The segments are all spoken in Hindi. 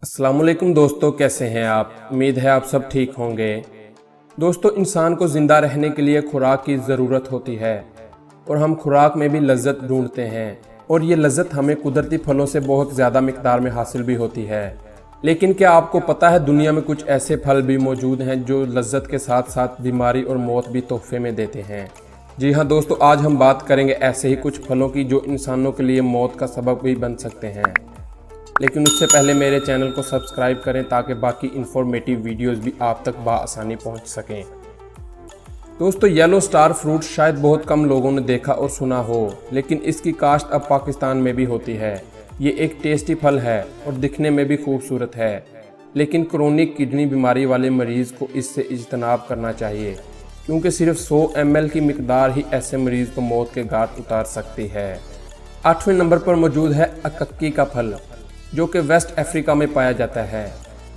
अस्सलामुअलैकुम दोस्तों, कैसे हैं आप। उम्मीद है आप सब ठीक होंगे। दोस्तों, इंसान को ज़िंदा रहने के लिए खुराक की ज़रूरत होती है और हम खुराक में भी लज्जत ढूंढते हैं और ये लज्जत हमें कुदरती फलों से बहुत ज़्यादा मिकदार में हासिल भी होती है। लेकिन क्या आपको पता है दुनिया में कुछ ऐसे फल भी मौजूद हैं जो लज्जत के साथ साथ बीमारी और मौत भी तोहफे में देते हैं। जी हाँ दोस्तों, आज हम बात करेंगे ऐसे ही कुछ फलों की जो इंसानों के लिए मौत का सबब भी बन सकते हैं। लेकिन उससे पहले मेरे चैनल को सब्सक्राइब करें ताकि बाकी इंफॉर्मेटिव वीडियोस भी आप तक बआसानी पहुंच सकें। दोस्तों, येलो स्टार फ्रूट शायद बहुत कम लोगों ने देखा और सुना हो, लेकिन इसकी काश्त अब पाकिस्तान में भी होती है। ये एक टेस्टी फल है और दिखने में भी खूबसूरत है, लेकिन क्रोनिक किडनी बीमारी वाले मरीज़ को इससे इज्तनाब करना चाहिए, क्योंकि सिर्फ 100 ml की मिकदार ही ऐसे मरीज़ को मौत के घाट उतार सकती है। 8वें नंबर पर मौजूद है अक्की का फल, जो कि वेस्ट अफ्रीका में पाया जाता है।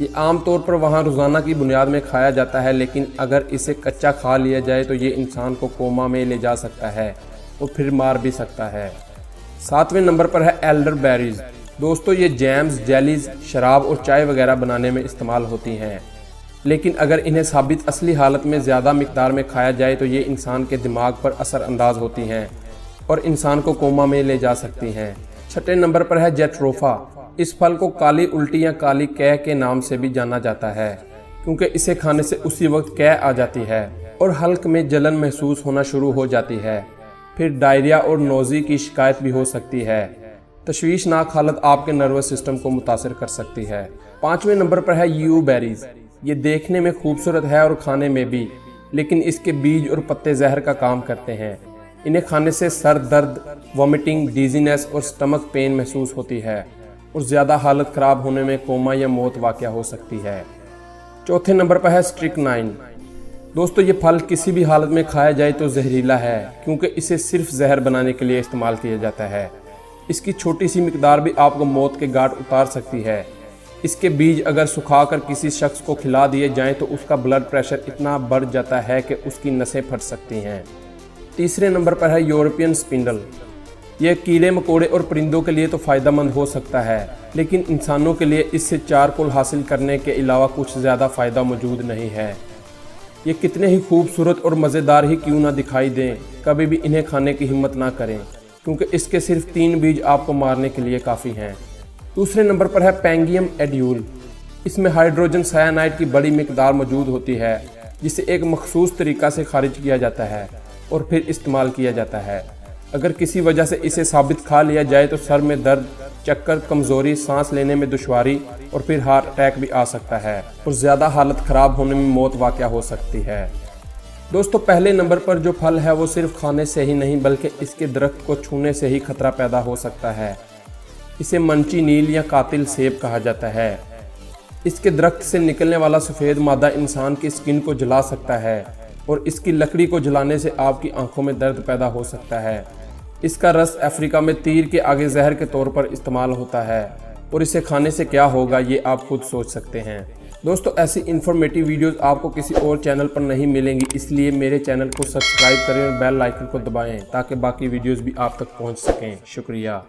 ये आमतौर पर वहाँ रोज़ाना की बुनियाद में खाया जाता है, लेकिन अगर इसे कच्चा खा लिया जाए तो ये इंसान को कोमा में ले जा सकता है और फिर मार भी सकता है। 7वें नंबर पर है एल्डर बेरीज। दोस्तों, ये जैम्स, जेलीज, शराब और चाय वगैरह बनाने में इस्तेमाल होती हैं, लेकिन अगर इन्हें साबित असली हालत में ज़्यादा मिकदार में खाया जाए तो ये इंसान के दिमाग पर असर अंदाज होती हैं और इंसान को कोमा में ले जा सकती हैं। 6वें नंबर पर है जेट्रोफा। इस फल को काली उल्टी या काली कै के नाम से भी जाना जाता है, क्योंकि इसे खाने से उसी वक्त कै आ जाती है और हल्क में जलन महसूस होना शुरू हो जाती है। फिर डायरिया और नोज़ी की शिकायत भी हो सकती है। तशवीशनाक हालत आपके नर्वस सिस्टम को मुतासर कर सकती है। 5वें नंबर पर है यू बेरीज। ये देखने में खूबसूरत है और खाने में भी, लेकिन इसके बीज और पत्ते जहर का काम करते हैं। इन्हें खाने से सर दर्द, वॉमिटिंग, डिजीनेस और स्टमक पेन महसूस होती है और ज़्यादा हालत ख़राब होने में कोमा या मौत वाक़या हो सकती है। 4थे नंबर पर है स्ट्रिक्नाइन। दोस्तों, ये फल किसी भी हालत में खाया जाए तो जहरीला है, क्योंकि इसे सिर्फ जहर बनाने के लिए इस्तेमाल किया जाता है। इसकी छोटी सी मिकदार भी आपको मौत के घाट उतार सकती है। इसके बीज अगर सुखाकर किसी शख्स को खिला दिए जाएं तो उसका ब्लड प्रेशर इतना बढ़ जाता है कि उसकी नसें फट सकती हैं। 3रे नंबर पर है यूरोपियन स्पिंडल। यह कीड़े मकोड़े और परिंदों के लिए तो फ़ायदेमंद हो सकता है, लेकिन इंसानों के लिए इससे चारकोल हासिल करने के अलावा कुछ ज़्यादा फ़ायदा मौजूद नहीं है। ये कितने ही खूबसूरत और मज़ेदार ही क्यों ना दिखाई दें, कभी भी इन्हें खाने की हिम्मत ना करें, क्योंकि इसके सिर्फ 3 बीज आपको मारने के लिए काफ़ी हैं। 2रे नंबर पर है पैंगियम एड्यूल। इसमें हाइड्रोजन सायानाइड की बड़ी मिकदार मौजूद होती है, जिसे एक मखसूस तरीक़ा से खारिज किया जाता है और फिर इस्तेमाल किया जाता है। अगर किसी वजह से इसे साबित खा लिया जाए तो सर में दर्द, चक्कर, कमज़ोरी, सांस लेने में दुश्वारी और फिर हार्ट अटैक भी आ सकता है और ज़्यादा हालत ख़राब होने में मौत वाक़या हो सकती है। दोस्तों, पहले नंबर पर जो फल है वो सिर्फ खाने से ही नहीं बल्कि इसके दरख्त को छूने से ही खतरा पैदा हो सकता है। इसे मंची नील या कातिल सेब कहा जाता है। इसके दरख्त से निकलने वाला सफ़ेद मादा इंसान की स्किन को जला सकता है और इसकी लकड़ी को जलाने से आपकी आंखों में दर्द पैदा हो सकता है। इसका रस अफ्रीका में तीर के आगे जहर के तौर पर इस्तेमाल होता है और इसे खाने से क्या होगा ये आप खुद सोच सकते हैं। दोस्तों, ऐसी इन्फॉर्मेटिव वीडियोस आपको किसी और चैनल पर नहीं मिलेंगी, इसलिए मेरे चैनल को सब्सक्राइब करें और बेल आइकन को दबाएं ताकि बाकी वीडियोस भी आप तक पहुंच सकें। शुक्रिया।